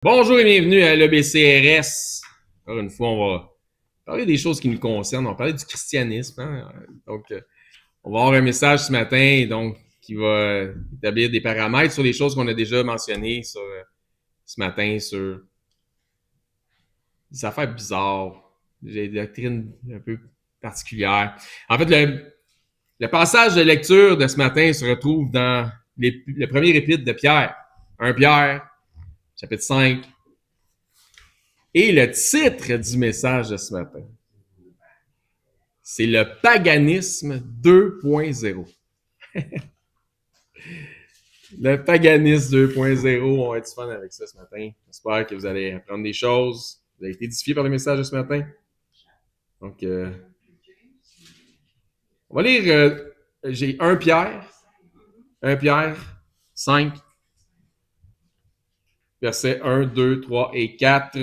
Bonjour et bienvenue à l'EBCRS. Encore une fois, on va parler des choses qui nous concernent. On va parler du christianisme. Donc, on va avoir un message ce matin qui va établir des paramètres sur les choses qu'on a déjà mentionnées ce matin sur des affaires bizarres, des doctrines un peu particulières. En fait, le passage de lecture de ce matin se retrouve dans le premier épître de Pierre. 1 Pierre, chapitre 5. Et le titre du message de ce matin, c'est le paganisme 2.0. Le paganisme 2.0, on va être fun avec ça ce matin. J'espère que vous allez apprendre des choses. Vous avez été édifiés par le message de ce matin. Donc, on va lire, j'ai 1 Pierre 5, versets 1, 2, 3 et 4.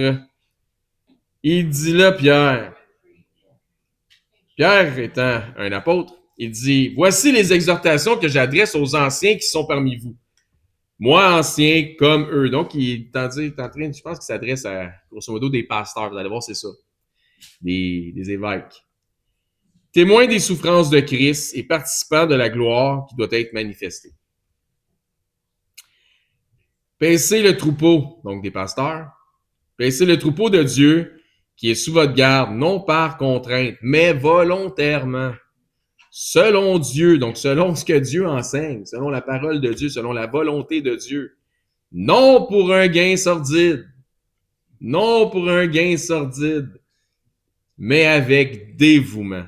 Il dit là, Pierre étant un apôtre, il dit, voici les exhortations que j'adresse aux anciens qui sont parmi vous. Moi, ancien comme eux. Donc, il est en train, je pense qu'il s'adresse à, grosso modo, des pasteurs. Vous allez voir, c'est ça. Des évêques. Témoins des souffrances de Christ et participants de la gloire qui doit être manifestée. Paissez le troupeau, donc des pasteurs. Paissez le troupeau de Dieu qui est sous votre garde, non par contrainte, mais volontairement. Selon Dieu, donc selon ce que Dieu enseigne, selon la parole de Dieu, selon la volonté de Dieu. Non pour un gain sordide. Non pour un gain sordide, mais avec dévouement.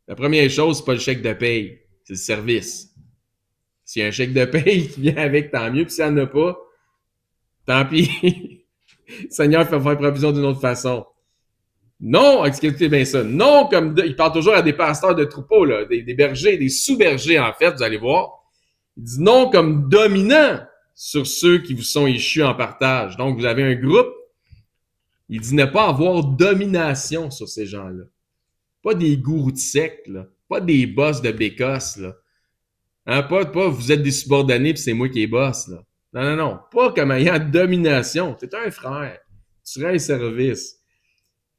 La première chose, c'est pas le chèque de paye, c'est le service. S'il y a un chèque de paye qui vient avec, tant mieux. Puis s'il n'y en a pas, tant pis. Le Seigneur fait faire provision d'une autre façon. Non, écoutez bien ça. Non, il parle toujours à des pasteurs de troupeaux, là, des bergers, des sous-bergers, en fait, vous allez voir. Il dit non comme dominant sur ceux qui vous sont échus en partage. Donc, vous avez un groupe. Il dit ne pas avoir domination sur ces gens-là. Pas des gourous de secte, là. Pas des boss de bécosse, là. Hein, pas vous êtes des subordonnés puis c'est moi qui est boss, là. Non, non, non. Pas comme ayant domination. T'es un frère. Tu rends service.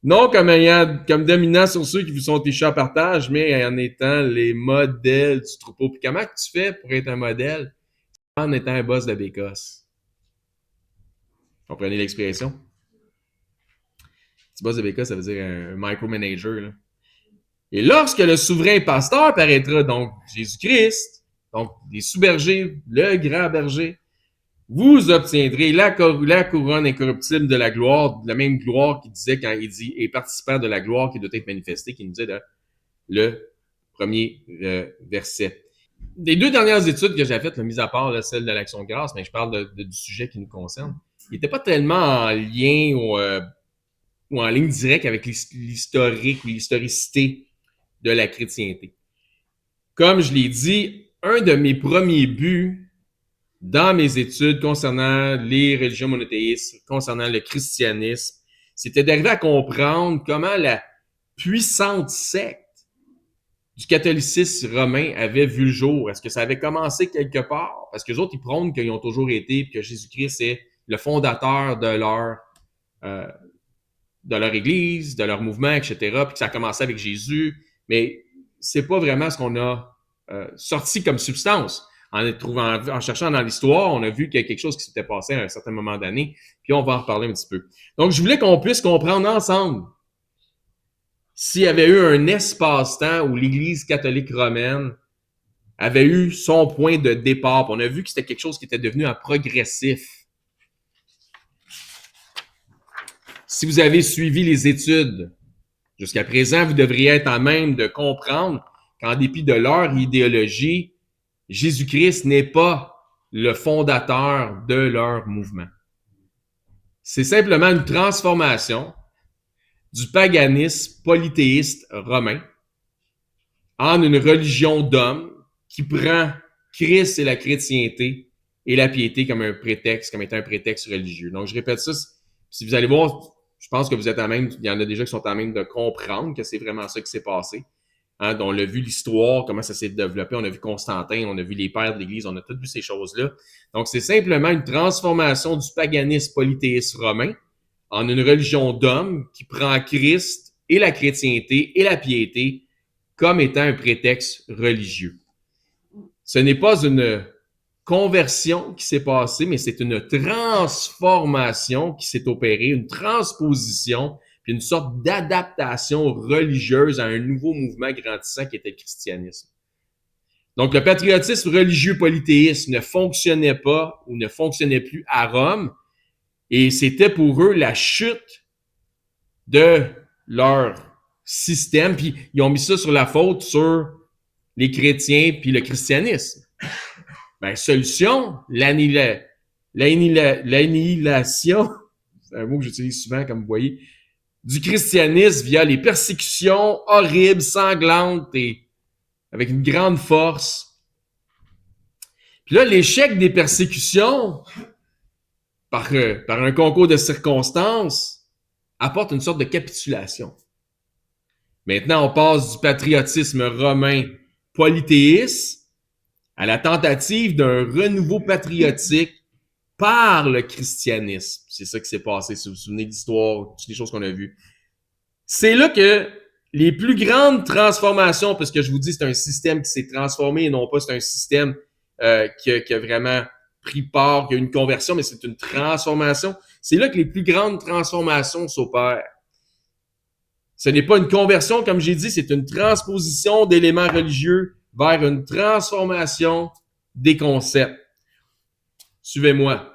Non comme dominant sur ceux qui vous sont échus en partage, mais en étant les modèles du troupeau. Puis comment tu fais pour être un modèle en étant un boss de bécosse? Comprenez l'expression? Petit boss de bécosse, ça veut dire un micromanager, là. Et lorsque le souverain pasteur paraîtra, donc Jésus-Christ, donc des sous-bergers, le grand berger, vous obtiendrez la couronne incorruptible de la gloire, de la même gloire qu'il disait quand il dit, et participant de la gloire qui doit être manifestée, qui nous dit le premier verset. Les deux dernières études que j'ai faites, mis à part là, celle de l'Action de grâce, mais je parle du sujet qui nous concerne, il n'était pas tellement en lien ou en ligne directe avec l'historique ou l'historicité de la chrétienté. Comme je l'ai dit, un de mes premiers buts dans mes études concernant les religions monothéistes, concernant le christianisme, c'était d'arriver à comprendre comment la puissante secte du catholicisme romain avait vu le jour. Est-ce que ça avait commencé quelque part? Parce que les autres, ils prônent qu'ils ont toujours été et que Jésus-Christ est le fondateur euh, de leur église, de leur mouvement, etc., puis que ça a commencé avec Jésus. Mais c'est pas vraiment ce qu'on a sorti comme substance. En cherchant dans l'histoire, on a vu qu'il y a quelque chose qui s'était passé à un certain moment d'année, puis on va en reparler un petit peu. Donc, je voulais qu'on puisse comprendre ensemble s'il y avait eu un espace-temps où l'Église catholique romaine avait eu son point de départ. On a vu que c'était quelque chose qui était devenu un progressif. Si vous avez suivi les études jusqu'à présent, vous devriez être à même de comprendre qu'en dépit de leur idéologie, Jésus-Christ n'est pas le fondateur de leur mouvement. C'est simplement une transformation du paganisme polythéiste romain en une religion d'hommes qui prend Christ et la chrétienté et la piété comme un prétexte, comme étant un prétexte religieux. Donc, je répète ça. Si vous allez voir, je pense que vous êtes à même, il y en a déjà qui sont à même de comprendre que c'est vraiment ça qui s'est passé. Hein, on a vu l'histoire, comment ça s'est développé, on a vu Constantin, on a vu les pères de l'Église, on a toutes vu ces choses-là. Donc, c'est simplement une transformation du paganisme polythéiste romain en une religion d'homme qui prend Christ et la chrétienté et la piété comme étant un prétexte religieux. Ce n'est pas une conversion qui s'est passée, mais c'est une transformation qui s'est opérée, une transposition, puis une sorte d'adaptation religieuse à un nouveau mouvement grandissant qui était le christianisme. Donc, le patriotisme religieux polythéiste ne fonctionnait pas ou ne fonctionnait plus à Rome, et c'était pour eux la chute de leur système, puis ils ont mis ça sur la faute sur les chrétiens puis le christianisme. Ben, solution, l'annihilation, c'est un mot que j'utilise souvent, comme vous voyez, du christianisme via les persécutions horribles, sanglantes et avec une grande force. Puis là, l'échec des persécutions par un concours de circonstances apporte une sorte de capitulation. Maintenant, on passe du patriotisme romain polythéiste à la tentative d'un renouveau patriotique par le christianisme. C'est ça qui s'est passé, si vous vous souvenez de l'histoire, toutes les choses qu'on a vues. C'est là que les plus grandes transformations, parce que je vous dis, c'est un système qui s'est transformé et non pas c'est un système qui a vraiment pris part, qui a une conversion, mais c'est une transformation. C'est là que les plus grandes transformations s'opèrent. Ce n'est pas une conversion, comme j'ai dit, c'est une transposition d'éléments religieux vers une transformation des concepts. Suivez-moi.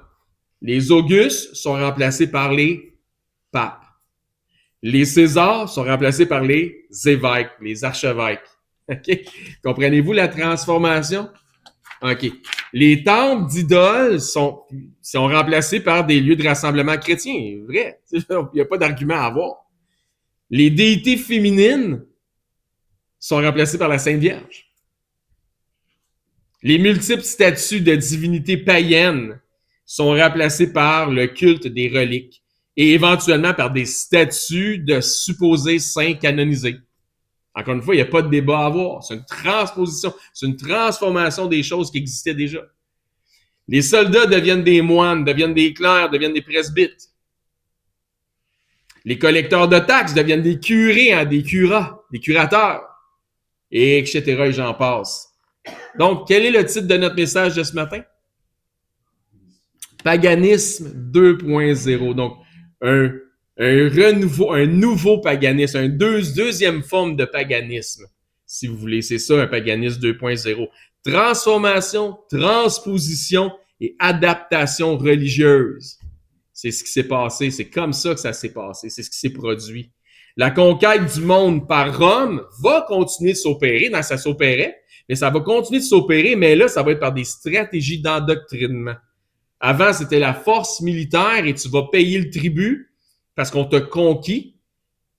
Les Augustes sont remplacés par les papes. Les Césars sont remplacés par les évêques, les archevêques. OK? Comprenez-vous la transformation? OK. Les temples d'idoles sont remplacés par des lieux de rassemblement chrétien. Vrai. Il n'y a pas d'argument à avoir. Les déités féminines sont remplacées par la Sainte Vierge. Les multiples statues de divinités païennes sont remplacées par le culte des reliques et éventuellement par des statues de supposés saints canonisés. Encore une fois, il n'y a pas de débat à avoir. C'est une transposition, c'est une transformation des choses qui existaient déjà. Les soldats deviennent des moines, deviennent des clercs, deviennent des presbytes. Les collecteurs de taxes deviennent des curés, hein, des curats, des curateurs, et etc. et j'en passe. Donc, quel est le titre de notre message de ce matin? Paganisme 2.0. Donc, un renouveau, un nouveau paganisme, une deuxième forme de paganisme, si vous voulez. C'est ça, un paganisme 2.0. Transformation, transposition et adaptation religieuse. C'est ce qui s'est passé. C'est comme ça que ça s'est passé. C'est ce qui s'est produit. La conquête du monde par Rome va continuer de s'opérer. Ça s'opérait, mais ça va continuer de s'opérer, mais là, ça va être par des stratégies d'endoctrinement. Avant, c'était la force militaire et tu vas payer le tribut parce qu'on t'a conquis.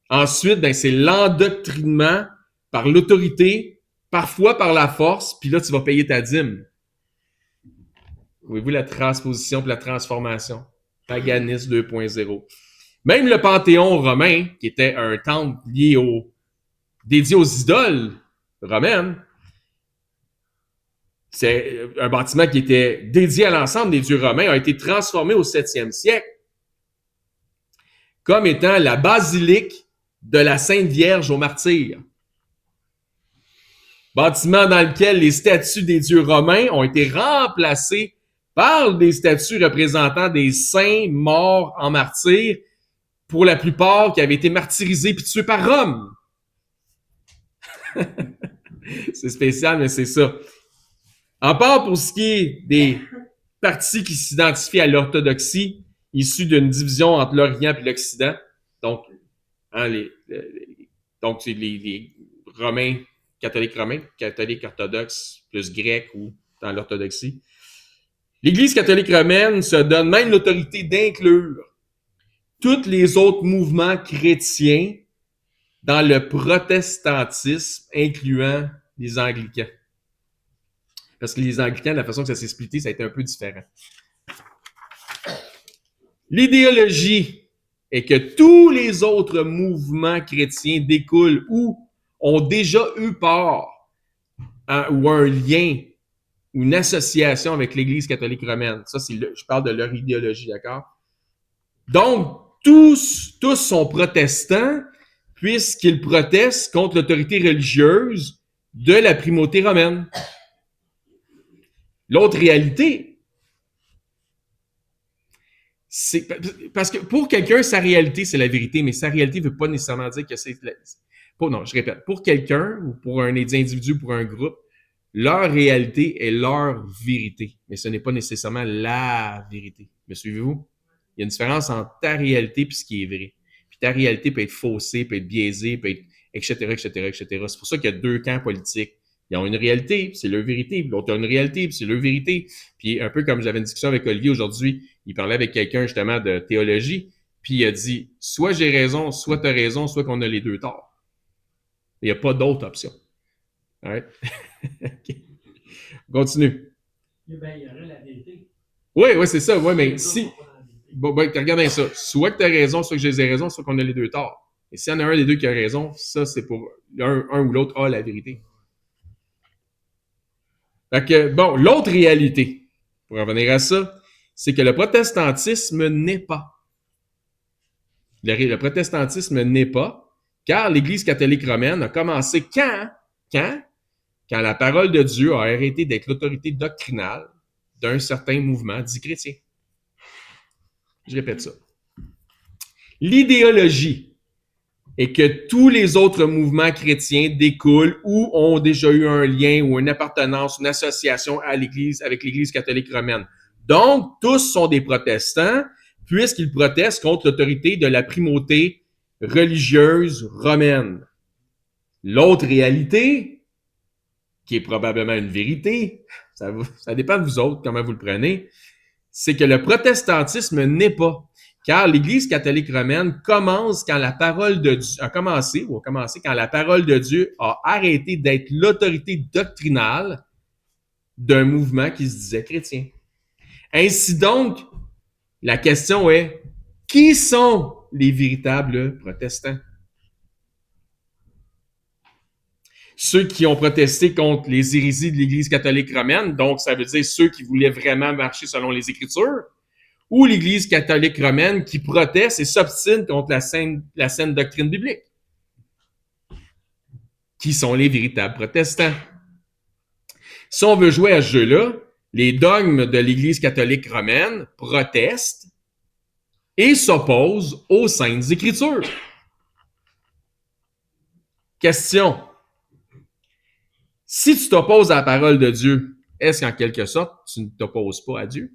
Ensuite, c'est l'endoctrinement par l'autorité, parfois par la force, puis là, tu vas payer ta dîme. Voyez-vous la transposition et la transformation? Paganisme 2.0. Même le Panthéon romain, qui était un temple dédié aux idoles romaines, c'est un bâtiment qui était dédié à l'ensemble des dieux romains, a été transformé au 7e siècle comme étant la basilique de la Sainte Vierge aux martyrs. Bâtiment dans lequel les statues des dieux romains ont été remplacées par des statues représentant des saints morts en martyrs, pour la plupart qui avaient été martyrisés puis tués par Rome. C'est spécial, mais c'est ça. En part pour ce qui est des partis qui s'identifient à l'orthodoxie, issus d'une division entre l'Orient et l'Occident, donc, c'est les Romains, catholiques orthodoxes plus grecs ou dans l'orthodoxie. L'Église catholique romaine se donne même l'autorité d'inclure tous les autres mouvements chrétiens dans le protestantisme, incluant les anglicans. Parce que les anglicans, la façon que ça s'est splitté, ça a été un peu différent. L'idéologie est que tous les autres mouvements chrétiens découlent ou ont déjà eu part ou un lien ou une association avec l'Église catholique romaine. Ça, je parle de leur idéologie, d'accord? Donc, tous sont protestants puisqu'ils protestent contre l'autorité religieuse de la primauté romaine. L'autre réalité, c'est parce que pour quelqu'un, sa réalité, c'est la vérité, mais sa réalité ne veut pas nécessairement dire que c'est... Non, je répète. Pour quelqu'un ou pour un individu, pour un groupe, leur réalité est leur vérité, mais ce n'est pas nécessairement la vérité. Me suivez-vous? Il y a une différence entre ta réalité et ce qui est vrai. Puis ta réalité peut être faussée, peut être biaisée, peut être etc., etc., etc. C'est pour ça qu'il y a deux camps politiques. Ils ont une réalité, c'est leur vérité, puis l'autre a une réalité, puis c'est leur vérité. Puis un peu comme j'avais une discussion avec Olivier aujourd'hui, il parlait avec quelqu'un justement de théologie, puis il a dit, soit j'ai raison, soit tu as raison, soit qu'on a les deux torts. Il n'y a pas d'autre option. Right? Okay. Continue. Ben, il y aurait la vérité. Oui, c'est ça. Oui, mais si... Bon, regarde bien ça. Soit que tu as raison, soit que j'ai raison, soit qu'on a les deux torts. Et s'il y en a un des deux qui a raison, ça, c'est pour un ou l'autre a la vérité. Fait que, bon, l'autre réalité, pour revenir à ça, c'est que le protestantisme n'est pas. Le protestantisme n'est pas, car l'Église catholique romaine a commencé quand la parole de Dieu a arrêté d'être l'autorité doctrinale d'un certain mouvement dit chrétien. Je répète ça. L'idéologie est que tous les autres mouvements chrétiens découlent ou ont déjà eu un lien ou une appartenance, une association à l'Église, avec l'Église catholique romaine. Donc, tous sont des protestants, puisqu'ils protestent contre l'autorité de la primauté religieuse romaine. L'autre réalité, qui est probablement une vérité, ça dépend de vous autres, comment vous le prenez, c'est que le protestantisme n'est pas. Car l'Église catholique romaine commence quand la parole de Dieu a commencé quand la parole de Dieu a arrêté d'être l'autorité doctrinale d'un mouvement qui se disait chrétien. Ainsi donc, la question est, qui sont les véritables protestants? Ceux qui ont protesté contre les hérésies de l'Église catholique romaine, donc ça veut dire ceux qui voulaient vraiment marcher selon les Écritures, ou l'Église catholique romaine qui proteste et s'obstine contre la saine doctrine biblique. Qui sont les véritables protestants? Si on veut jouer à ce jeu-là, les dogmes de l'Église catholique romaine protestent et s'opposent aux saintes Écritures. Question. Si tu t'opposes à la parole de Dieu, est-ce qu'en quelque sorte, tu ne t'opposes pas à Dieu?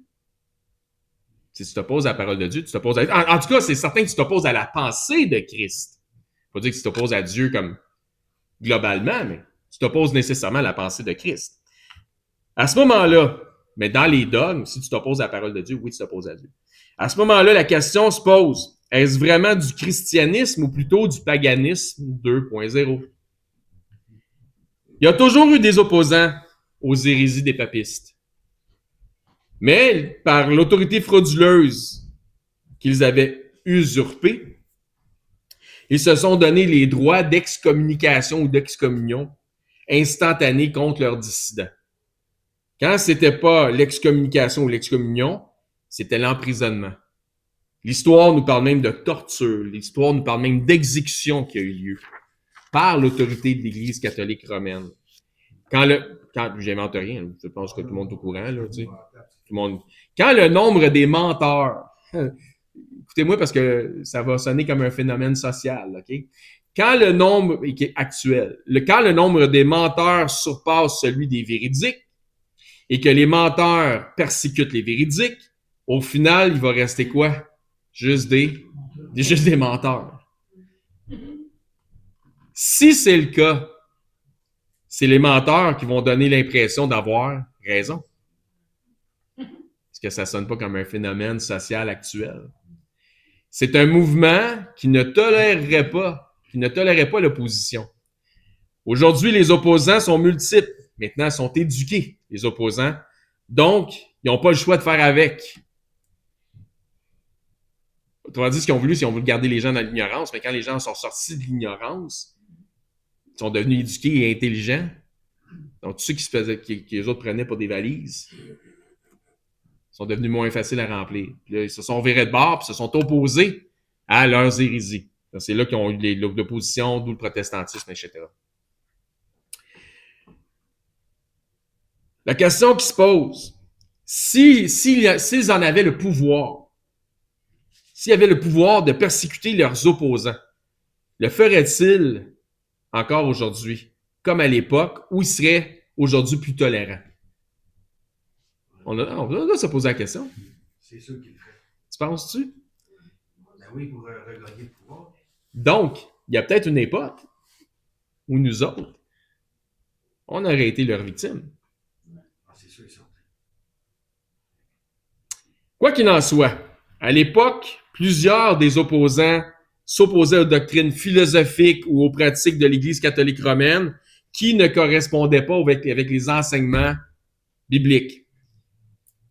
Si tu t'opposes à la parole de Dieu, tu t'opposes à... En tout cas, c'est certain que tu t'opposes à la pensée de Christ. Faut dire que tu t'opposes à Dieu comme globalement, mais tu t'opposes nécessairement à la pensée de Christ. À ce moment-là, mais dans les dogmes, si tu t'opposes à la parole de Dieu, oui, tu t'opposes à Dieu. À ce moment-là, la question se pose, est-ce vraiment du christianisme ou plutôt du paganisme 2.0? Il y a toujours eu des opposants aux hérésies des papistes. Mais par l'autorité frauduleuse qu'ils avaient usurpée, ils se sont donné les droits d'excommunication ou d'excommunion instantanés contre leurs dissidents. Quand c'était pas l'excommunication ou l'excommunion, c'était l'emprisonnement. L'histoire nous parle même de torture. L'histoire nous parle même d'exécution qui a eu lieu par l'autorité de l'Église catholique romaine. Quand j'invente rien, je pense que tout le monde est au courant, là, tu sais. Quand le nombre des menteurs, écoutez-moi parce que ça va sonner comme un phénomène social, OK? Quand le nombre qui est actuel, quand le nombre des menteurs surpasse celui des véridiques et que les menteurs persécutent les véridiques, au final, il va rester quoi? Juste des menteurs. Si c'est le cas, c'est les menteurs qui vont donner l'impression d'avoir raison. Est-ce que ça sonne pas comme un phénomène social actuel? C'est un mouvement qui ne tolérerait pas l'opposition. Aujourd'hui, les opposants sont multiples. Maintenant, ils sont éduqués, les opposants. Donc, ils n'ont pas le choix de faire avec. Autrement dit, ce qu'ils ont voulu, c'est qu'ils ont voulu garder les gens dans l'ignorance, mais quand les gens sont sortis de l'ignorance, sont devenus éduqués et intelligents. Donc, tous ceux qui les autres prenaient pour des valises sont devenus moins faciles à remplir. Puis là, ils se sont virés de bord puis se sont opposés à leurs hérésies. C'est là qu'ils ont eu l'opposition, d'où le protestantisme, etc. La question qui se pose, s'ils en avaient le pouvoir, s'ils avaient le pouvoir de persécuter leurs opposants, le feraient-ils encore aujourd'hui, comme à l'époque, où ils seraient aujourd'hui plus tolérants? On doit se poser la question. C'est sûr qu'il le ferait. Tu penses-tu? Ben oui, pour regagner le pouvoir. Donc, il y a peut-être une époque où nous autres, on aurait été leurs victimes. Ah, c'est sûr, ça. Quoi qu'il en soit, à l'époque, plusieurs des opposants s'opposaient aux doctrines philosophiques ou aux pratiques de l'Église catholique romaine qui ne correspondaient pas avec les enseignements bibliques.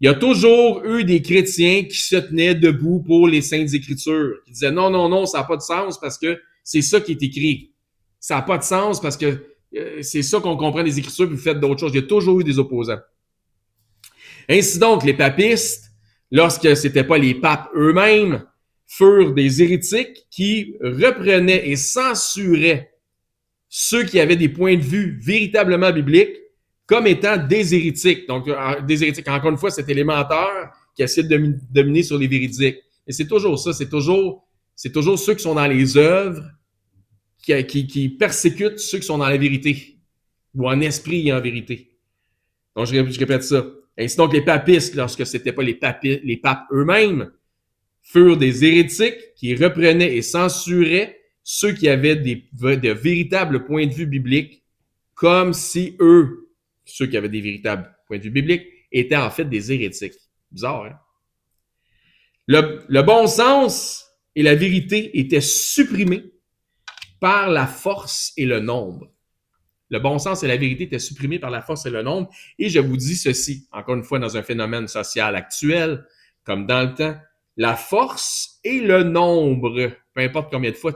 Il y a toujours eu des chrétiens qui se tenaient debout pour les Saintes Écritures, qui disaient non, ça n'a pas de sens parce que c'est ça qui est écrit. Ça n'a pas de sens parce que c'est ça qu'on comprend des Écritures puis vous faites d'autres choses. Il y a toujours eu des opposants. Ainsi donc, les papistes, lorsque c'était pas les papes eux-mêmes, furent des hérétiques qui reprenaient et censuraient ceux qui avaient des points de vue véritablement bibliques comme étant des hérétiques. Donc, des hérétiques, encore une fois, cet élémentaire qui essaie de dominer sur les véridiques. Et c'est toujours ça, c'est toujours ceux qui sont dans les œuvres qui persécutent ceux qui sont dans la vérité, ou en esprit et en vérité. Donc, je répète ça. Ainsi donc, les papistes, lorsque c'était pas les papes eux-mêmes, furent des hérétiques qui reprenaient et censuraient ceux qui avaient de véritables points de vue bibliques, comme si eux, ceux qui avaient des véritables points de vue bibliques, étaient en fait des hérétiques. Bizarre, hein? Le bon sens et la vérité étaient supprimés par la force et le nombre. Le bon sens et la vérité étaient supprimés par la force et le nombre. Et je vous dis ceci, encore une fois, dans un phénomène social actuel, comme dans le temps, la force et le nombre, peu importe combien de fois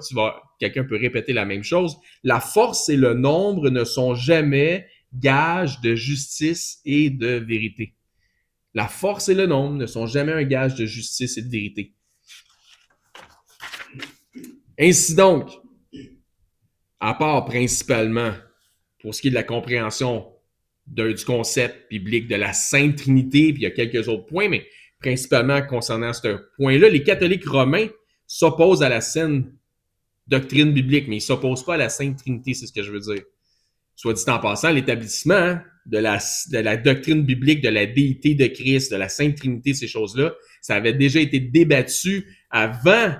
quelqu'un peut répéter la même chose, la force et le nombre ne sont jamais gages de justice et de vérité. La force et le nombre ne sont jamais un gage de justice et de vérité. Ainsi donc, à part principalement pour ce qui est de la compréhension du concept biblique de la Sainte Trinité, puis il y a quelques autres points, mais principalement concernant ce point-là, les catholiques romains s'opposent à la saine doctrine biblique, mais ils ne s'opposent pas à la Sainte Trinité, c'est ce que je veux dire. Soit dit en passant, l'établissement de la doctrine biblique, de la déité de Christ, de la Sainte Trinité, ces choses-là, ça avait déjà été débattu avant,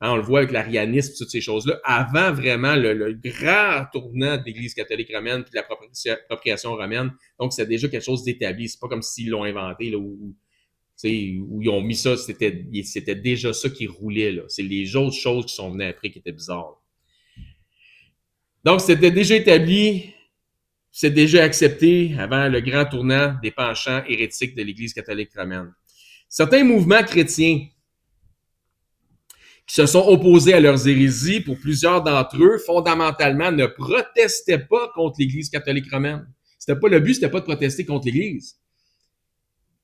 hein, on le voit avec l'arianisme, toutes ces choses-là, avant vraiment le grand tournant de l'Église catholique romaine puis de l'appropriation romaine. Donc, c'est déjà quelque chose d'établi. C'est pas comme s'ils l'ont inventé, là, où ils ont mis ça, c'était déjà ça qui roulait, là. C'est les autres choses qui sont venues après qui étaient bizarres. Donc, c'était déjà établi, c'est déjà accepté avant le grand tournant des penchants hérétiques de l'Église catholique romaine. Certains mouvements chrétiens qui se sont opposés à leurs hérésies, pour plusieurs d'entre eux, fondamentalement, ne protestaient pas contre l'Église catholique romaine. Le but, c'était pas de protester contre l'Église.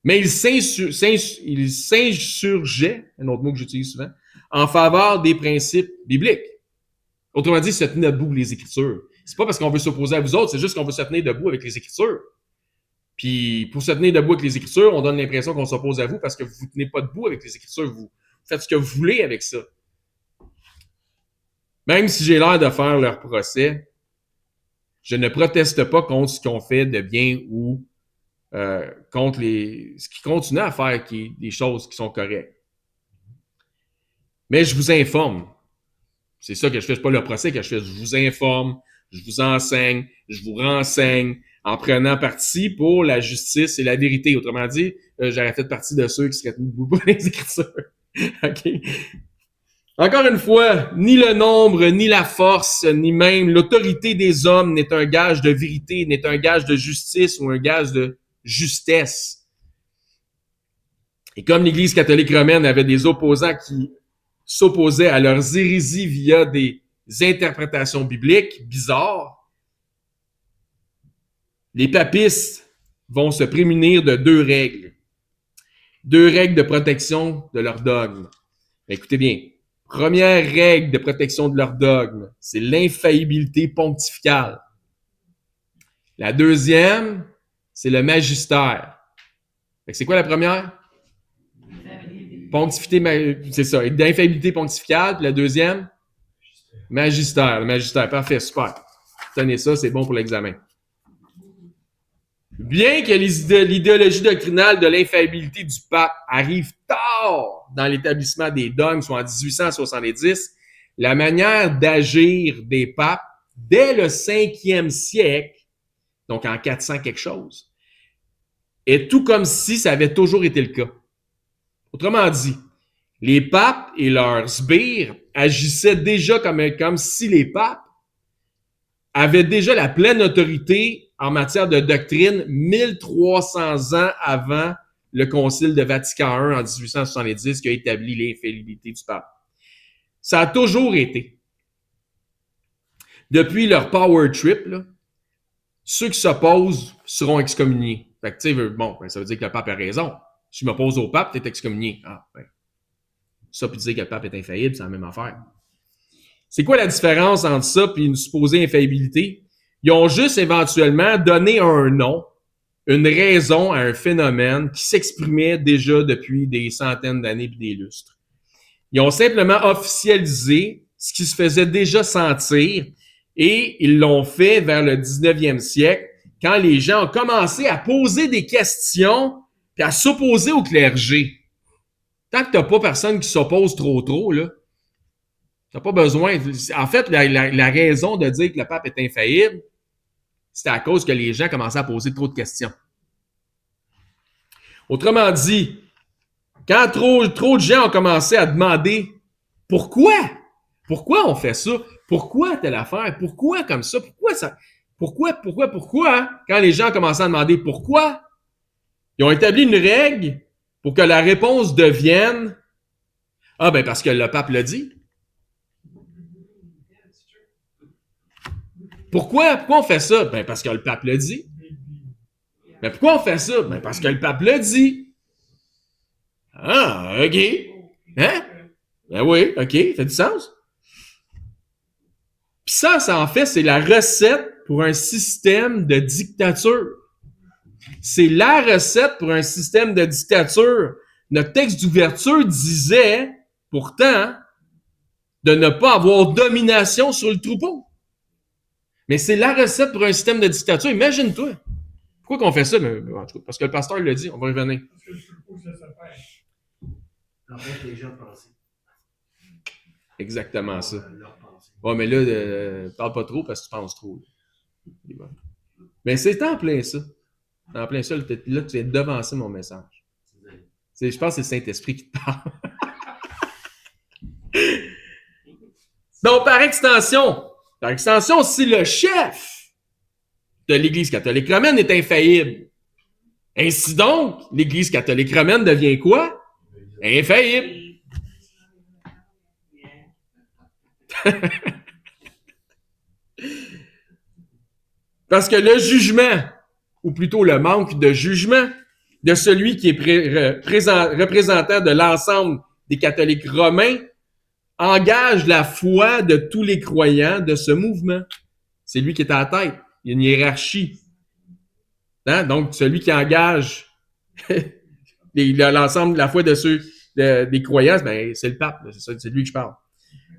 Mais ils s'insurgeaient, un autre mot que j'utilise souvent, en faveur des principes bibliques. Autrement dit, se tenir debout les Écritures. C'est pas parce qu'on veut s'opposer à vous autres, c'est juste qu'on veut se tenir debout avec les Écritures. Puis, pour se tenir debout avec les Écritures, on donne l'impression qu'on s'oppose à vous parce que vous ne tenez pas debout avec les Écritures. Vous faites ce que vous voulez avec ça. Même si j'ai l'air de faire leur procès, je ne proteste pas contre ce qu'on fait de bien ou contre ce qu'ils continuent à faire, des choses qui sont correctes. Mais je vous informe. C'est ça que je fais. C'est pas le procès que je fais. Je vous informe, je vous enseigne, je vous renseigne en prenant parti pour la justice et la vérité. Autrement dit, j'aurais fait partie de ceux qui seraient tenus debout pour les Écritures. OK? Encore une fois, ni le nombre, ni la force, ni même l'autorité des hommes n'est un gage de vérité, n'est un gage de justice ou un gage de justesse. Et comme l'Église catholique romaine avait des opposants qui s'opposaient à leurs hérésies via des interprétations bibliques bizarres, les papistes vont se prémunir de deux règles. Deux règles de protection de leur dogme. Écoutez bien. Première règle de protection de leur dogme, c'est l'infaillibilité pontificale. La deuxième, c'est le magistère. C'est quoi la première? Pontificité, c'est ça, d'infaillibilité pontificale. Puis la deuxième? Magistère. Le magistère, parfait, super. Tenez ça, c'est bon pour l'examen. Bien que l'idéologie doctrinale de l'infaillibilité du pape arrive tard dans l'établissement des dogmes, soit en 1870, la manière d'agir des papes dès le 5e siècle, donc en 400 quelque chose, est tout comme si ça avait toujours été le cas. Autrement dit, les papes et leurs sbires agissaient déjà comme si les papes avaient déjà la pleine autorité en matière de doctrine 1300 ans avant le Concile de Vatican I en 1870 qui a établi l'infaillibilité du pape. Ça a toujours été. Depuis leur power trip, là, ceux qui s'opposent seront excommuniés. Fait que, tu sais, bon, ça veut dire que le pape a raison. Si je m'oppose au pape, t'es excommunié. Ah, ben. Ça, puis dire que le pape est infaillible, c'est la même affaire. C'est quoi la différence entre ça et une supposée infaillibilité? Ils ont juste éventuellement donné un nom, une raison à un phénomène qui s'exprimait déjà depuis des centaines d'années et des lustres. Ils ont simplement officialisé ce qui se faisait déjà sentir et ils l'ont fait vers le 19e siècle quand les gens ont commencé à poser des questions et à s'opposer au clergé. Tant que t'as pas personne qui s'oppose trop, là, t'as pas besoin. En fait, la raison de dire que le pape est infaillible, c'était à cause que les gens commençaient à poser trop de questions. Autrement dit, quand trop de gens ont commencé à demander pourquoi on fait ça, pourquoi telle affaire, pourquoi comme ça, pourquoi, quand les gens ont commencé à demander pourquoi, ils ont établi une règle pour que la réponse devienne ah ben parce que le pape l'a dit. Pourquoi on fait ça? Ben parce que le pape l'a dit. Mais pourquoi on fait ça? Ben parce que le pape l'a dit. Ah, OK. Hein? Ben oui, OK, ça fait du sens. Puis ça en fait, c'est la recette pour un système de dictature. C'est la recette pour un système de dictature. Notre texte d'ouverture disait, pourtant, de ne pas avoir domination sur le troupeau. Mais c'est la recette pour un système de dictature. Imagine-toi. Pourquoi qu'on fait ça? Parce que le pasteur l'a dit, on va y revenir. Parce que je trouve que ça s'appelle. Empêche les gens de penser. Exactement ça. Leur pensée. Ouais, mais là, parle pas trop parce que tu penses trop. Là. Mais c'est en plein ça. En plein ça, là, tu viens de devancer mon message. Je pense que c'est le Saint-Esprit qui te parle. Donc, par extension, si le chef de l'Église catholique romaine est infaillible, ainsi donc, l'Église catholique romaine devient quoi? Infaillible. Parce que le jugement, ou plutôt le manque de jugement, de celui qui est représentant de l'ensemble des catholiques romains, engage la foi de tous les croyants de ce mouvement. C'est lui qui est à la tête. Il y a une hiérarchie. Hein? Donc, celui qui engage l'ensemble de la foi de ceux des croyants, ben, c'est le pape. C'est de lui que je parle.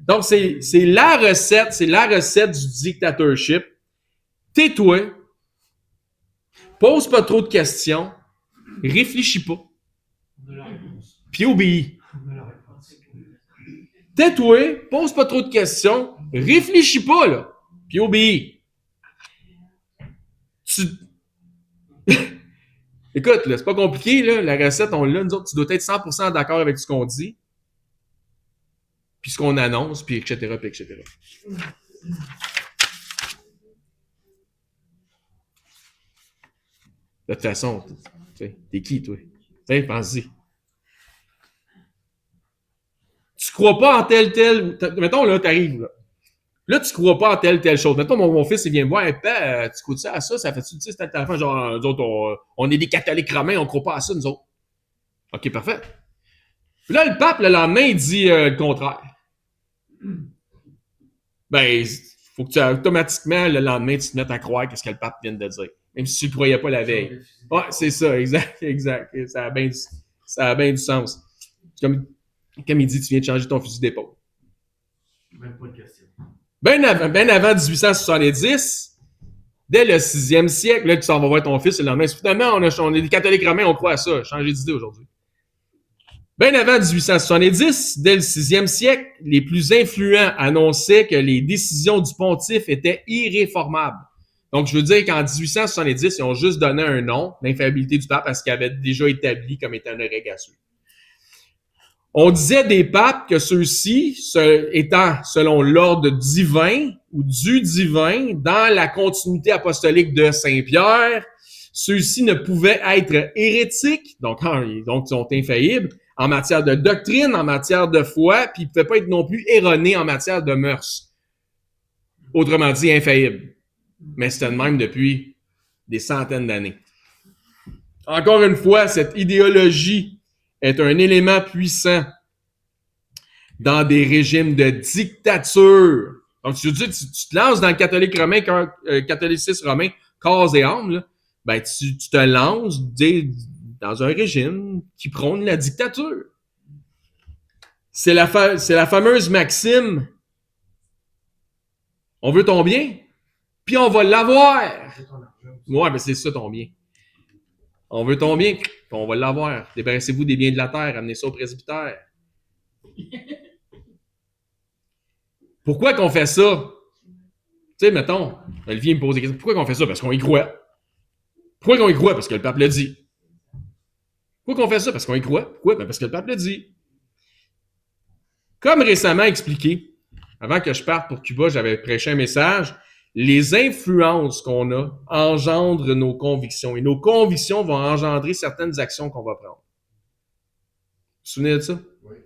Donc, c'est la recette du dictatorship. Tais-toi, pose pas trop de questions, réfléchis pas, puis obéis. Tais-toi, pose pas trop de questions, réfléchis pas, là, puis obéis. Écoute, là, c'est pas compliqué, là, la recette, on l'a, nous autres, tu dois être 100% d'accord avec ce qu'on dit, puis ce qu'on annonce, puis etc., puis etc. De toute façon, t'es qui, toi? Pense-y. Tu crois pas en tel... Mettons, là, t'arrives, là. Là, tu crois pas en telle chose. Mettons, mon fils, il vient me voir, hey, père, tu crois ça à ça? Ça fait-tu, tu sais, c'est enfant, genre, nous autres, on est des catholiques romains, on croit pas à ça, nous autres. OK, parfait. Puis là, le pape, le lendemain, il dit le contraire. Ben, faut que tu, automatiquement, le lendemain, tu te mettes à croire qu'est-ce que le pape vient de dire. Même si tu le croyais pas la veille. Ouais, c'est ça, exact. Ça a bien du sens. Comme il dit, tu viens de changer ton fusil d'épaule. Même pas de question. Ben avant 1870, dès le 6e siècle, là, tu s'en vas voir ton fils le lendemain. Finalement, on est des catholiques romains, on croit à ça. Changer d'idée aujourd'hui. Bien avant 1870, dès le 6e siècle, les plus influents annonçaient que les décisions du pontife étaient irréformables. Donc, je veux dire qu'en 1870, ils ont juste donné un nom, l'infaillibilité du pape, parce qu'il avait déjà établi comme étant une règle à suivre. On disait des papes que ceux-ci, étant selon l'ordre divin ou du divin, dans la continuité apostolique de Saint-Pierre, ceux-ci ne pouvaient être hérétiques, donc ils sont infaillibles, en matière de doctrine, en matière de foi, puis ils ne pouvaient pas être non plus erronés en matière de mœurs. Autrement dit, infaillibles. Mais c'était le même depuis des centaines d'années. Encore une fois, cette idéologie est un élément puissant dans des régimes de dictature. Donc, tu te lances dans le catholicisme romain, corps et âme, là, ben, tu te lances dans un régime qui prône la dictature. C'est la fameuse maxime « On veut ton bien, puis on va l'avoir. » Ouais, ben c'est ça ton bien. On veut ton bien, puis on va l'avoir. Débarrassez-vous des biens de la terre, amenez ça au presbytère. Pourquoi qu'on fait ça? Tu sais, mettons, Olivier me pose des questions. Pourquoi qu'on fait ça? Parce qu'on y croit. Pourquoi qu'on y croit? Parce que le pape l'a dit. Pourquoi qu'on fait ça? Parce qu'on y croit. Pourquoi? Ben parce que le pape l'a dit. Comme récemment expliqué, avant que je parte pour Cuba, j'avais prêché un message. Les influences qu'on a engendrent nos convictions. Et nos convictions vont engendrer certaines actions qu'on va prendre. Vous vous souvenez de ça? Oui.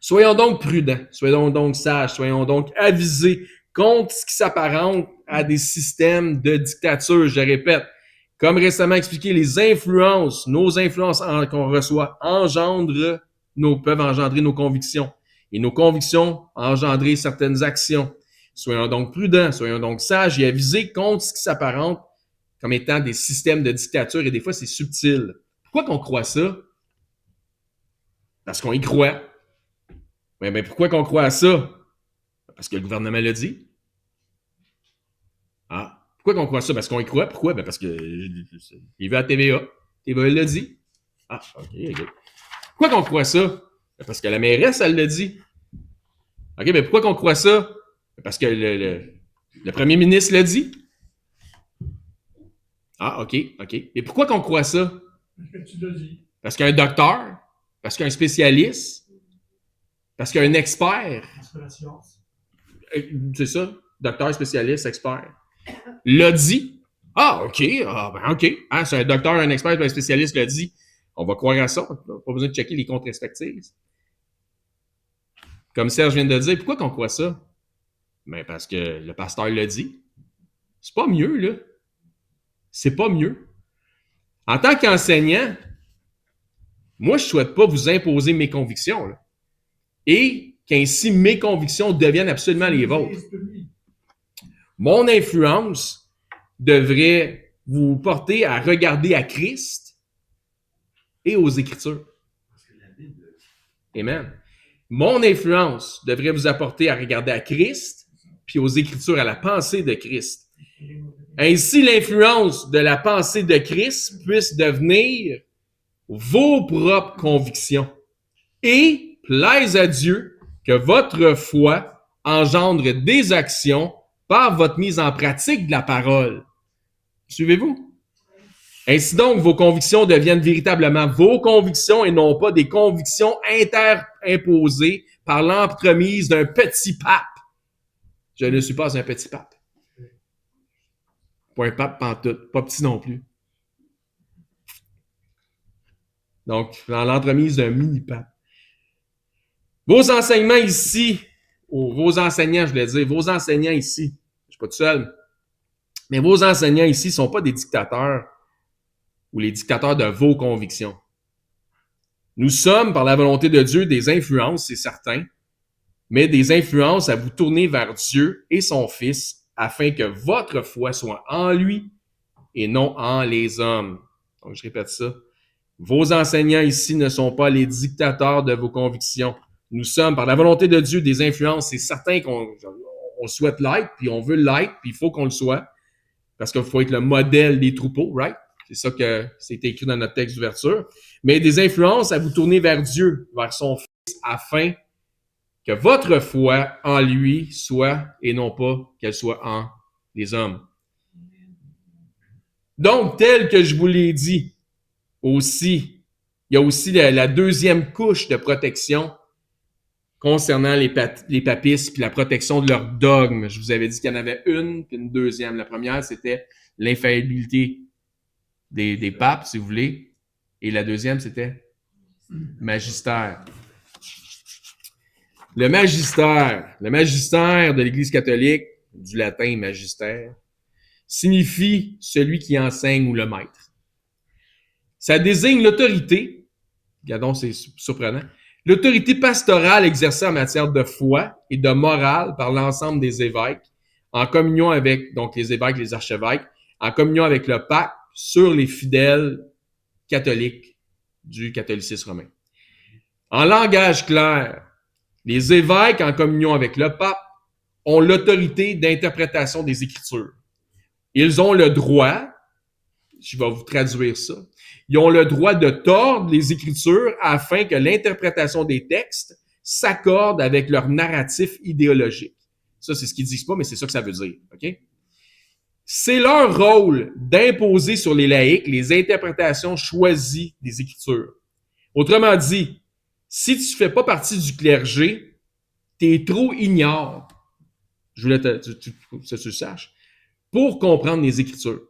Soyons donc prudents, soyons donc sages, soyons donc avisés contre ce qui s'apparente à des systèmes de dictature. Je répète, comme récemment expliqué, les influences, nos influences qu'on reçoit peuvent engendrer nos convictions. Et nos convictions engendrer certaines actions. Soyons donc prudents, soyons donc sages et avisés contre ce qui s'apparente comme étant des systèmes de dictature. Et des fois, c'est subtil. Pourquoi qu'on croit ça? Parce qu'on y croit. Mais pourquoi qu'on croit à ça? Parce que le gouvernement l'a dit. Ah. Pourquoi qu'on croit ça? Parce qu'on y croit. Pourquoi? Ben parce que il va à TVA. TVA l'a dit. Ah, ok. Pourquoi qu'on croit ça? Ben parce que la mairesse, elle l'a dit. OK, mais pourquoi qu'on croit ça? Ben parce que le premier ministre l'a dit. Ah, OK. Mais pourquoi qu'on croit ça? Parce que tu l'as dit. Parce qu'un docteur, parce qu'un spécialiste, parce qu'un expert, C'est la science. c'est ça, docteur, spécialiste, expert, l'a dit. Ah, OK. OK. Ah, c'est un docteur, un expert, un spécialiste l'a dit. On va croire à ça. Pas besoin de checker les contre-respectives. Comme Serge vient de dire, pourquoi qu'on croit ça? Ben parce que le pasteur l'a dit. C'est pas mieux, là. C'est pas mieux. En tant qu'enseignant, moi, je souhaite pas vous imposer mes convictions, là. Et qu'ainsi mes convictions deviennent absolument les vôtres. Mon influence devrait vous porter à regarder à Christ et aux Écritures. Amen. Mon influence devrait vous apporter à regarder à Christ puis aux Écritures, à la pensée de Christ. Ainsi, l'influence de la pensée de Christ puisse devenir vos propres convictions et plaise à Dieu que votre foi engendre des actions par votre mise en pratique de la parole. Suivez-vous? Ainsi donc, vos convictions deviennent véritablement vos convictions et non pas des convictions imposées par l'entremise d'un petit pape. Je ne suis pas un petit pape. Pas un pape pantoute, pas petit non plus. Donc, dans l'entremise d'un mini-pape. Vos enseignements ici, vos enseignants, je voulais dire, vos enseignants ici, je suis pas tout seul, mais vos enseignants ici ne sont pas des dictateurs ou les dictateurs de vos convictions. Nous sommes, par la volonté de Dieu, des influences, c'est certain, mais des influences à vous tourner vers Dieu et son Fils, afin que votre foi soit en lui et non en les hommes. Donc, je répète ça. Vos enseignants ici ne sont pas les dictateurs de vos convictions. Nous sommes, par la volonté de Dieu, des influences. C'est certain qu'on souhaite l'être, puis on veut l'être, puis il faut qu'on le soit, parce qu'il faut être le modèle des troupeaux, right? C'est ça que c'est écrit dans notre texte d'ouverture. Mais des influences à vous tourner vers Dieu, vers son Fils, afin que votre foi en lui soit, et non pas qu'elle soit en les hommes. Donc, tel que je vous l'ai dit, aussi, il y a aussi la deuxième couche de protection concernant les papistes puis la protection de leur dogme. Je vous avais dit qu'il y en avait une puis une deuxième. La première, c'était l'infaillibilité des papes, si vous voulez. Et la deuxième, c'était magistère. Le magistère de l'Église catholique, du latin magistère, signifie celui qui enseigne ou le maître. Ça désigne l'autorité, regardons, c'est surprenant, l'autorité pastorale exercée en matière de foi et de morale par l'ensemble des évêques, en communion avec donc les évêques, les archevêques, en communion avec le pape sur les fidèles catholiques du catholicisme romain. En langage clair, les évêques, en communion avec le pape, ont l'autorité d'interprétation des Écritures. Ils ont le droit, je vais vous traduire ça, ils ont le droit de tordre les Écritures afin que l'interprétation des textes s'accorde avec leur narratif idéologique. Ça, c'est ce qu'ils disent pas, mais c'est ça que ça veut dire. OK? C'est leur rôle d'imposer sur les laïcs les interprétations choisies des Écritures. Autrement dit, si tu fais pas partie du clergé, t'es trop ignore, je voulais que tu le saches, pour comprendre les Écritures.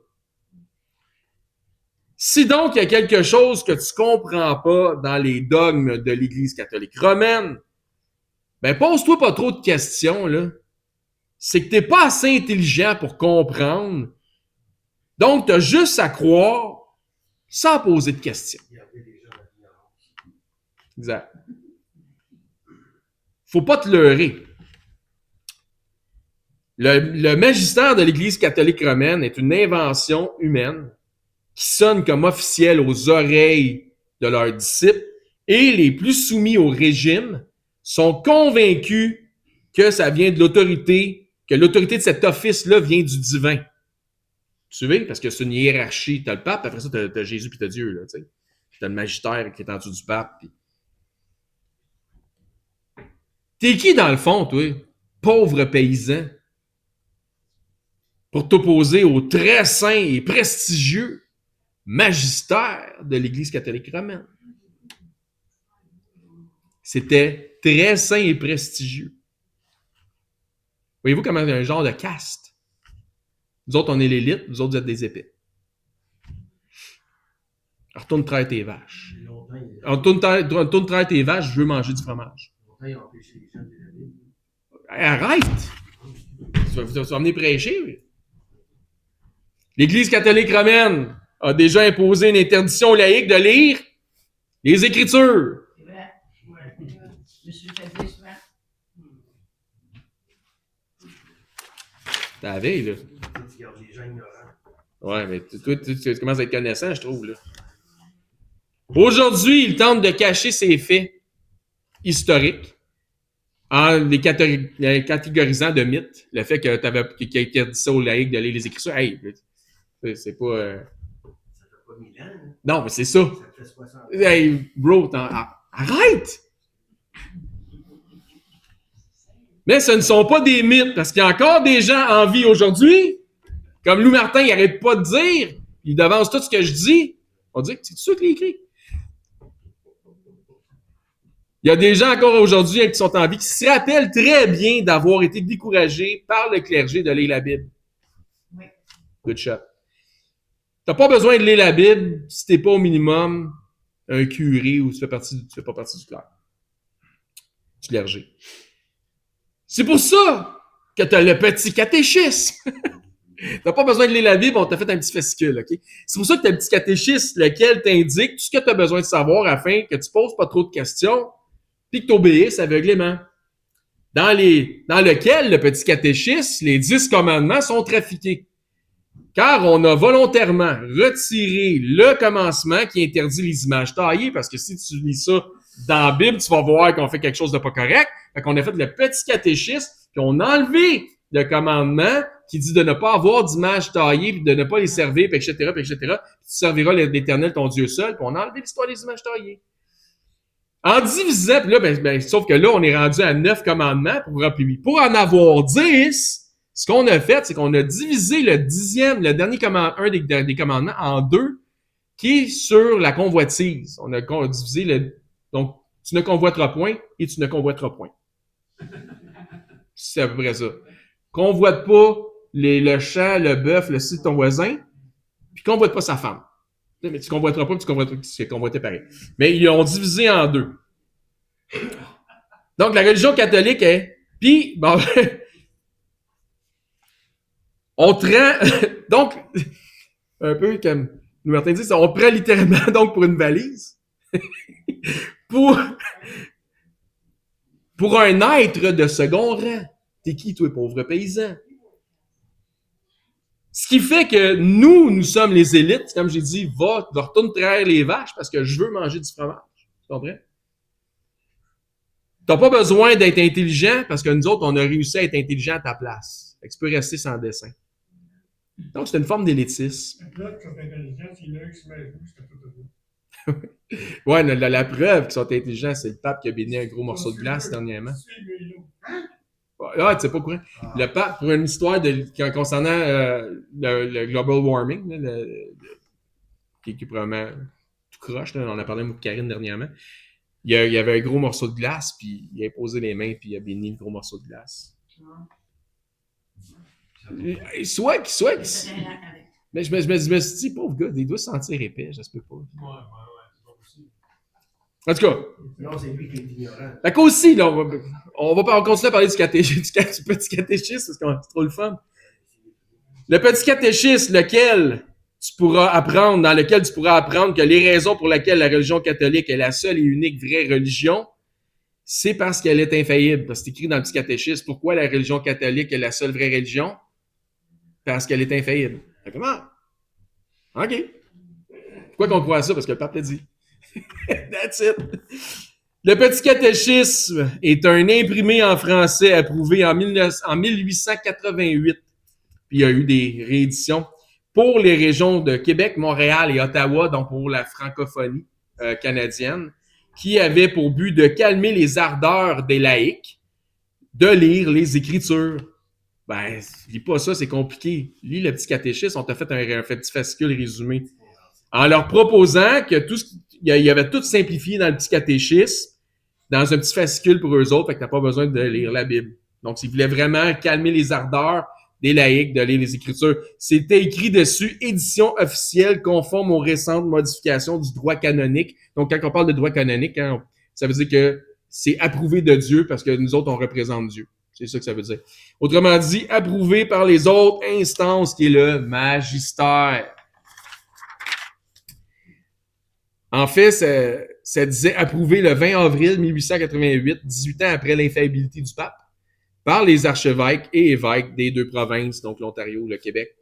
Si donc il y a quelque chose que tu comprends pas dans les dogmes de l'Église catholique romaine, ben pose-toi pas trop de questions, là. C'est que t'es pas assez intelligent pour comprendre. Donc, t'as juste à croire sans poser de questions. Exact. Faut pas te leurrer. Le magistère de l'Église catholique romaine est une invention humaine qui sonne comme officielle aux oreilles de leurs disciples et les plus soumis au régime sont convaincus que ça vient de l'autorité, que l'autorité de cet office-là vient du divin. Tu suivez? Parce que c'est une hiérarchie. T'as le pape, après ça, t'as Jésus puis t'as Dieu, là, tu sais. T'as le magistère qui est en dessous du pape. Puis... T'es qui, dans le fond, toi? Pauvre paysan. Pour t'opposer au très saint et prestigieux magistère de l'Église catholique romaine. C'était très saint et prestigieux. Voyez-vous comment il y a un genre de caste? Nous autres, on est l'élite, vous autres, vous êtes des épais. Retourne traire tes vaches. Retourne traire tes vaches, je veux manger du fromage. Arrête! Tu vas venir prêcher, oui. L'Église catholique romaine a déjà imposé une interdiction laïque de lire les Écritures. C'est vrai. Je me suis fait dire souvent. T'as la veille, là. Tu gardes les gens ignorants. Ouais, mais toi, tu commences à être connaissant, je trouve, là. Aujourd'hui, il tente de cacher ses faits historiques en les catégorisant de mythes. Le fait que qu'il a interdit ça aux laïcs de lire les Écritures. Hey, c'est pas... Ça fait pas 1000 ans. Hein? Non, mais c'est ça. Ça fait 60 ans. Hey, bro, arrête! Mais ce ne sont pas des mythes, parce qu'il y a encore des gens en vie aujourd'hui, comme Lou Martin, il n'arrête pas de dire, il devance tout ce que je dis. On dit, c'est ça qu'il écrit. Il y a des gens encore aujourd'hui qui sont en vie qui se rappellent très bien d'avoir été découragés par le clergé de lire la Bible. Oui. Good shot. T'as pas besoin de lire la Bible si t'es pas au minimum un curé ou tu fais pas partie du clergé. C'est pour ça que tu as le petit catéchisme. T'as pas besoin de lire la Bible, on t'a fait un petit fascicule, OK? C'est pour ça que tu as un petit catéchisme, lequel t'indique tout ce que tu as besoin de savoir afin que tu poses pas trop de questions, puis que tu obéisses aveuglément. Dans lequel le petit catéchisme, les 10 commandements sont trafiqués. Car on a volontairement retiré le commencement qui interdit les images taillées, parce que si tu lis ça dans la Bible, tu vas voir qu'on fait quelque chose de pas correct. Fait qu'on a fait le petit catéchisme, puis on a enlevé le commandement qui dit de ne pas avoir d'images taillées, puis de ne pas les servir, puis etc., puis etc. Puis tu serviras l'Éternel ton Dieu seul, puis on a enlevé l'histoire des images taillées. En divisant, puis là, sauf que là, on est rendu à 9 commandements pour en avoir 10. Ce qu'on a fait, c'est qu'on a divisé le dernier un des commandements en 2, qui est sur la convoitise. On a divisé donc, tu ne convoiteras point et tu ne convoiteras point. C'est à peu près ça. Convoite pas le chat, le bœuf, le site de ton voisin, puis convoite pas sa femme. Mais tu convoiteras pas, puis tu convoitais pareil. Mais ils ont divisé en 2. Donc, la religion catholique est... Puis, bon... on te rend... donc, un peu comme Louis Martin dit, on prend littéralement donc pour une valise. pour un être de second rang. T'es qui, toi, pauvre paysan? Ce qui fait que nous sommes les élites, comme j'ai dit, retourne traire les vaches parce que je veux manger du fromage. Tu comprends? T'as pas besoin d'être intelligent parce que nous autres, on a réussi à être intelligent à ta place. Fait que tu peux rester sans dessin. Donc, c'est une forme d'élitisme. Là, quand t'es intelligent, c'est l'œil qui se met à genoux, c'est tout à fait. Ouais, la preuve qu'ils sont intelligents, c'est le pape qui a béni un gros morceau de glace dernièrement. Ah, tu sais pas quoi. Le pape, pour une histoire concernant le global warming, là, qui est probablement tout croche, là, on en a parlé avec Karine dernièrement. Il y avait un gros morceau de glace, puis il a posé les mains, puis il a béni le gros morceau de glace. Soit. Mais je me suis dit, pauvre gars, il doit se sentir épais, je ne peux pas. C'est pas possible. En tout cas. Non, c'est lui qui est ignorant. Fait qu'aussi, là, on continue à parler du petit catéchisme, parce que c'est trop le fun. Le petit catéchisme, dans lequel tu pourras apprendre que les raisons pour lesquelles la religion catholique est la seule et unique vraie religion, c'est parce qu'elle est infaillible. Parce que c'est écrit dans le petit catéchisme. Pourquoi la religion catholique est la seule vraie religion? Parce qu'elle est infaillible. Fait comment? OK. Pourquoi qu'on croit à ça? Parce que le pape l'a dit. That's it. Le petit catéchisme est un imprimé en français approuvé en 1888. Puis il y a eu des rééditions pour les régions de Québec, Montréal et Ottawa, donc pour la francophonie canadienne, qui avait pour but de calmer les ardeurs des laïcs de lire les Écritures. Ben, lis pas ça, c'est compliqué. Lis le petit catéchisme, on t'a fait un petit fascicule résumé. En leur proposant que il y avait tout simplifié dans le petit catéchisme, dans un petit fascicule pour eux autres, fait que t'as pas besoin de lire la Bible. Donc, s'ils voulaient vraiment calmer les ardeurs des laïcs de lire les Écritures, c'était écrit dessus, édition officielle conforme aux récentes modifications du droit canonique. Donc, quand on parle de droit canonique, hein, ça veut dire que c'est approuvé de Dieu parce que nous autres, on représente Dieu. C'est ça que ça veut dire. Autrement dit, approuvé par les autres instances, qui est le magistère. En fait, ça disait approuvé le 20 avril 1888, 18 ans après l'infaillibilité du pape, par les archevêques et évêques des 2 provinces, donc l'Ontario, le Québec.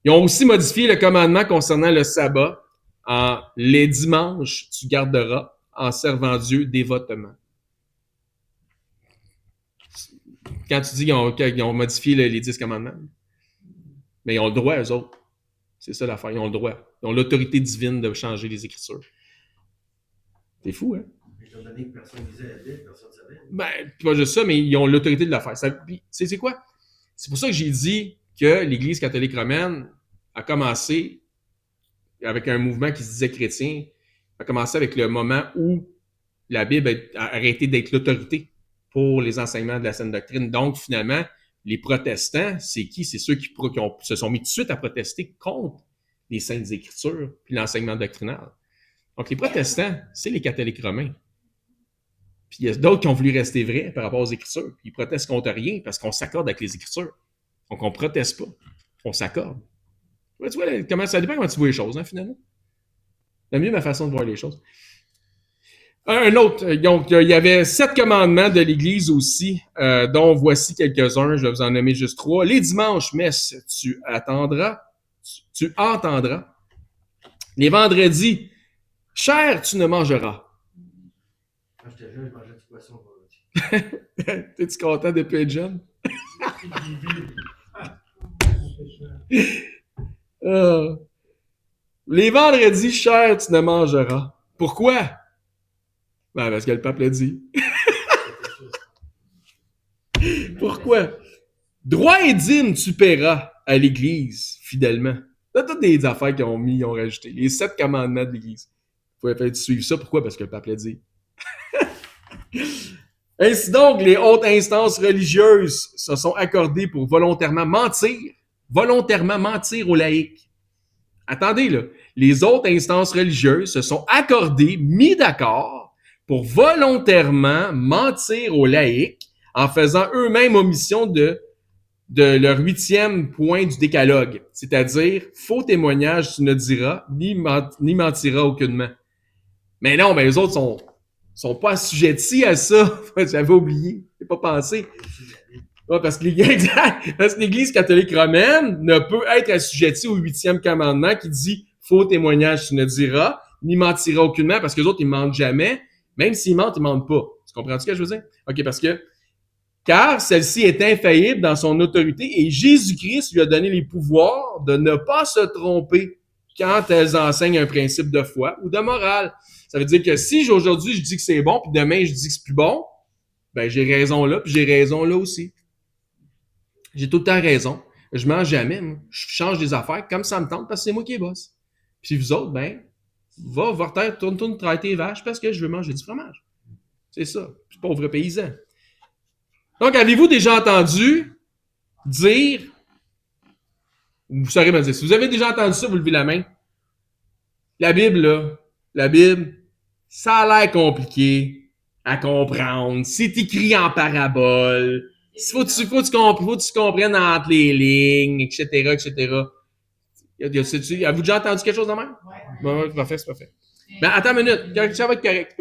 Ils ont aussi modifié le commandement concernant le sabbat en « les dimanches, tu garderas en servant Dieu dévotement ». Quand tu dis qu'ils ont modifié les 10 commandements, mais ils ont le droit, eux autres. C'est ça l'affaire, ils ont le droit. Ils ont l'autorité divine de changer les Écritures. C'est fou, hein? Étant donné que personne lisait la Bible, personne ne savait. Ben, pas juste ça, mais ils ont l'autorité de le faire. C'est quoi? C'est pour ça que j'ai dit que l'Église catholique romaine a commencé avec un mouvement qui se disait chrétien, a commencé avec le moment où la Bible a arrêté d'être l'autorité pour les enseignements de la saine doctrine. Donc, finalement, les protestants, c'est qui? C'est ceux qui se sont mis tout de suite à protester contre les Saintes Écritures puis l'enseignement doctrinal. Donc, les protestants, c'est les catholiques romains. Puis il y a d'autres qui ont voulu rester vrais par rapport aux Écritures. Puis ils protestent contre rien parce qu'on s'accorde avec les Écritures. Donc on ne proteste pas, on s'accorde. Ouais, tu vois, comment, ça dépend comment tu vois les choses, hein, finalement. C'est mieux ma façon de voir les choses. Un autre, donc il y avait 7 commandements de l'Église aussi, dont voici quelques-uns, je vais vous en nommer juste 3. Les dimanches, messe, tu attendras, tu entendras. Les vendredis, chair, tu ne mangeras. Quand j'étais jeune, je mangeais du poisson volontiers. T'es-tu content de plus être jeune? Les vendredis, chair, tu ne mangeras. Pourquoi? Ben, parce que le pape l'a dit. Pourquoi? Droit et dîme, tu paieras à l'Église, fidèlement. C'est toutes des affaires qu'ils ont mis, ils ont rajouté. Les 7 commandements de l'Église. Il faut suivre ça. Pourquoi? Parce que le pape l'a dit. Ainsi donc, les hautes instances religieuses se sont accordées pour volontairement mentir aux laïcs. Attendez, là. Les autres instances religieuses se sont accordées, mis d'accord, pour volontairement mentir aux laïcs en faisant eux-mêmes omission de leur 8e point du décalogue, c'est-à-dire faux témoignage tu ne diras, ni mentiras aucunement. Mais non, mais les autres sont pas assujettis à ça. J'avais oublié, j'ai pas pensé. Ouais, parce que l'Église catholique romaine ne peut être assujettie au 8e commandement qui dit faux témoignage tu ne diras, ni mentiras aucunement, parce que les autres ils mentent jamais. Même s'ils mentent, ils mentent pas. Tu comprends ce que je veux dire? OK, parce que car celle-ci est infaillible dans son autorité et Jésus-Christ lui a donné les pouvoirs de ne pas se tromper quand elles enseignent un principe de foi ou de morale. Ça veut dire que si aujourd'hui je dis que c'est bon, puis demain je dis que c'est plus bon, ben j'ai raison là, puis j'ai raison là aussi. J'ai tout le temps raison. Je mens jamais. Moi. Je change des affaires comme ça me tente parce que c'est moi qui est boss. Puis vous autres, ben, va voir terre, tourne traiter tes vaches parce que je veux manger du fromage. C'est ça. Pauvre paysan. Donc, avez-vous déjà entendu dire, vous saurez me dire, si vous avez déjà entendu ça, vous levez la main. La Bible, là, ça a l'air compliqué à comprendre. C'est écrit en parabole. Faut que tu comprennes entre les lignes, etc., etc. Avez-vous déjà entendu quelque chose de même? Ouais. C'est parfait, c'est parfait. Mais attends une minute, ça va être correct.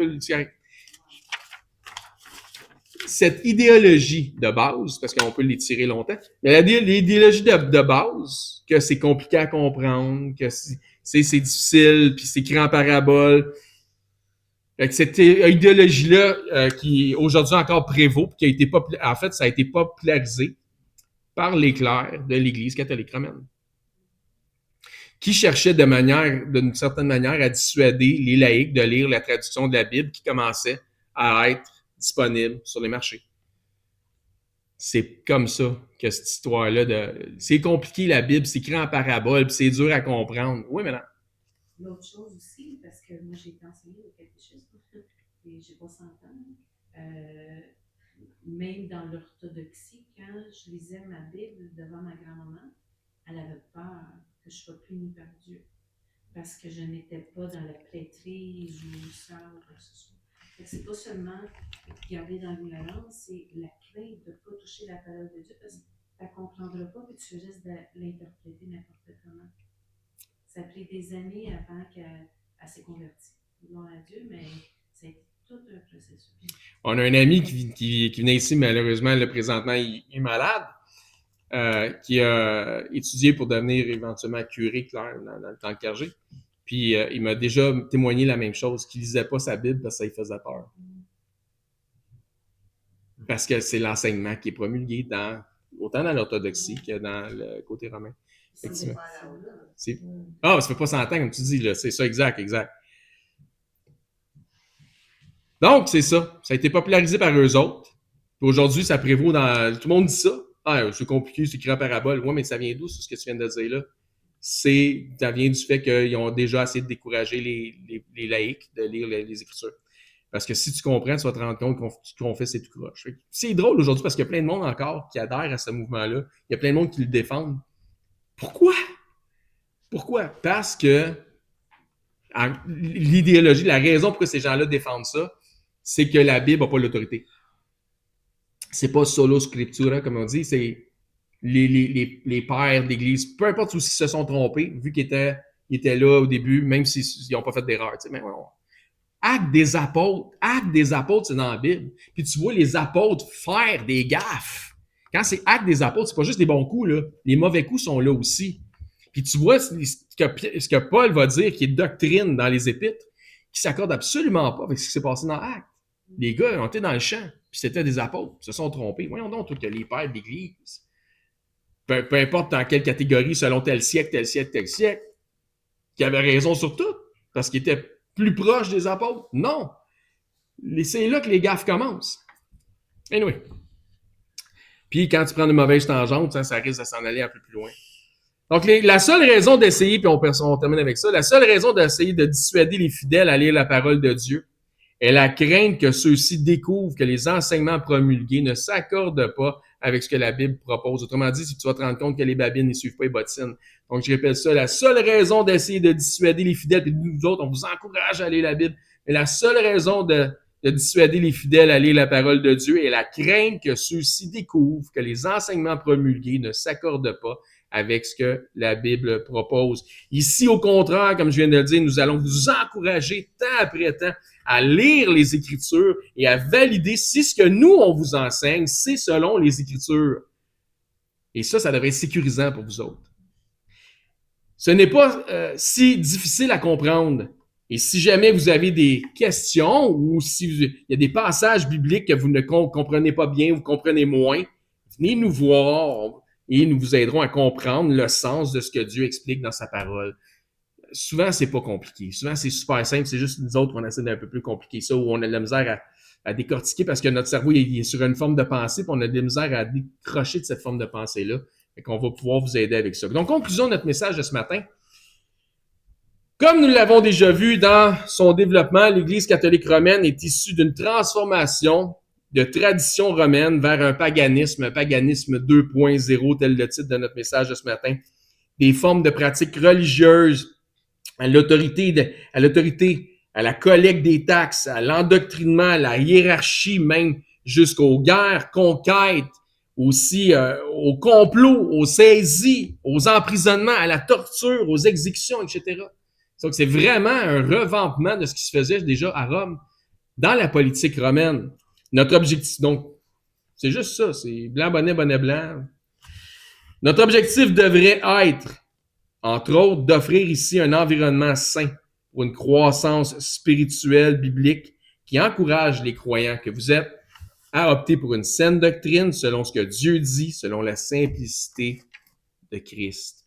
Cette idéologie de base, parce qu'on peut l'étirer longtemps, mais l'idéologie de base, que c'est compliqué à comprendre, que c'est difficile, puis c'est écrit en parabole, fait que cette idéologie-là, qui aujourd'hui encore prévaut, puis qui a été en fait, ça a été popularisé par les clercs de l'Église catholique romaine, qui cherchaient d'une certaine manière, à dissuader les laïcs de lire la traduction de la Bible qui commençait à être disponible sur les marchés. C'est comme ça que cette histoire-là c'est compliqué la Bible, c'est écrit en parabole, puis c'est dur à comprendre. Oui, mais non. L'autre chose aussi, parce que moi j'ai été enseignée au catéchisme et j'ai pas 100 ans, même dans l'orthodoxie, quand je lisais ma Bible devant ma grand-maman, elle avait peur que je sois punie par Dieu parce que je n'étais pas dans la prêtrise ou ça ou quoi que ce soit. C'est pas seulement garder dans l'ignorance, c'est la crainte de ne pas toucher la parole de Dieu parce que tu ne comprendras pas et tu risques de l'interpréter n'importe comment. Ça a pris des années avant qu'elle s'est convertie. Gloire à Dieu, mais ça a été tout un processus. On a un ami qui venait ici, malheureusement, là, présentement, il est malade, qui a étudié pour devenir éventuellement curé, clair, dans le temps de clergé. Puis il m'a déjà témoigné la même chose, qu'il lisait pas sa Bible parce que ça lui faisait peur. Parce que c'est l'enseignement qui est promulgué autant dans l'orthodoxie que dans le côté romain. Ça fait pas 100 ans, comme tu dis, là. C'est ça, exact. Donc, c'est ça. Ça a été popularisé par eux autres. Puis aujourd'hui, ça prévaut tout le monde dit ça. Ah, c'est compliqué, c'est écrit en parabole. Ouais, mais ça vient d'où, c'est ce que tu viens de dire là? Ça vient du fait qu'ils ont déjà essayé de décourager les laïcs de lire les Écritures. Parce que si tu comprends, tu vas te rendre compte qu'on fait c'est tout croche. C'est drôle aujourd'hui parce qu'il y a plein de monde encore qui adhère à ce mouvement-là. Il y a plein de monde qui le défendent. Pourquoi? Parce que l'idéologie, la raison pourquoi ces gens-là défendent ça, c'est que la Bible n'a pas l'autorité. C'est pas solo scriptura, comme on dit, c'est les pères d'Église, peu importe s'ils se sont trompés, vu qu'ils étaient là au début, même s'ils n'ont pas fait d'erreur. Mais Actes des apôtres, c'est dans la Bible. Puis tu vois les apôtres faire des gaffes. Quand c'est Actes des apôtres, c'est pas juste des bons coups, là. Les mauvais coups sont là aussi. Puis tu vois ce que Paul va dire, qui est doctrine dans les Épîtres, qui s'accorde absolument pas avec ce qui s'est passé dans Actes. Les gars ont été dans le champ, puis c'était des apôtres, ils se sont trompés. Voyons donc, que les pères d'Église, peu importe dans quelle catégorie, selon tel siècle, qui avaient raison sur tout, parce qu'ils étaient plus proches des apôtres. Non. C'est là que les gaffes commencent. Anyway. Puis quand tu prends de mauvaises tangentes, ça risque de s'en aller un peu plus loin. Donc, la seule raison d'essayer, puis on termine avec ça, la seule raison d'essayer de dissuader les fidèles à lire la parole de Dieu est la crainte que ceux-ci découvrent que les enseignements promulgués ne s'accordent pas avec ce que la Bible propose. Autrement dit, si tu vas te rendre compte que les babines ne suivent pas les bottines. Donc, je répète ça, la seule raison d'essayer de dissuader les fidèles, puis nous autres, on vous encourage à lire la Bible, mais la seule raison de dissuader les fidèles à lire la parole de Dieu est la crainte que ceux-ci découvrent que les enseignements promulgués ne s'accordent pas avec ce que la Bible propose. Ici, au contraire, comme je viens de le dire, nous allons vous encourager temps après temps à lire les Écritures et à valider si ce que nous, on vous enseigne, c'est selon les Écritures. Et ça devrait être sécurisant pour vous autres. Ce n'est pas si difficile à comprendre. Et si jamais vous avez des questions ou il y a des passages bibliques que vous ne comprenez pas bien, vous comprenez moins, venez nous voir et nous vous aiderons à comprendre le sens de ce que Dieu explique dans sa parole. Souvent, c'est pas compliqué. Souvent, c'est super simple. C'est juste nous autres qu'on essaie d'un peu plus compliquer ça, où on a de la misère à décortiquer parce que notre cerveau il est sur une forme de pensée, puis on a de la misère à décrocher de cette forme de pensée-là. Et qu'on va pouvoir vous aider avec ça. Donc, conclusion de notre message de ce matin. Comme nous l'avons déjà vu dans son développement, l'Église catholique romaine est issue d'une transformation de tradition romaine vers un paganisme 2.0, tel le titre de notre message de ce matin. Des formes de pratiques religieuses, à l'autorité, à la collecte des taxes, à l'endoctrinement, à la hiérarchie même, jusqu'aux guerres, conquêtes, aussi au complot, aux saisies, aux emprisonnements, à la torture, aux exécutions, etc. Donc, c'est vraiment un revampement de ce qui se faisait déjà à Rome dans la politique romaine. Notre objectif, donc, c'est juste ça, c'est blanc, bonnet, bonnet blanc. Notre objectif devrait être, entre autres, d'offrir ici un environnement sain pour une croissance spirituelle biblique qui encourage les croyants que vous êtes à opter pour une saine doctrine selon ce que Dieu dit, selon la simplicité de Christ.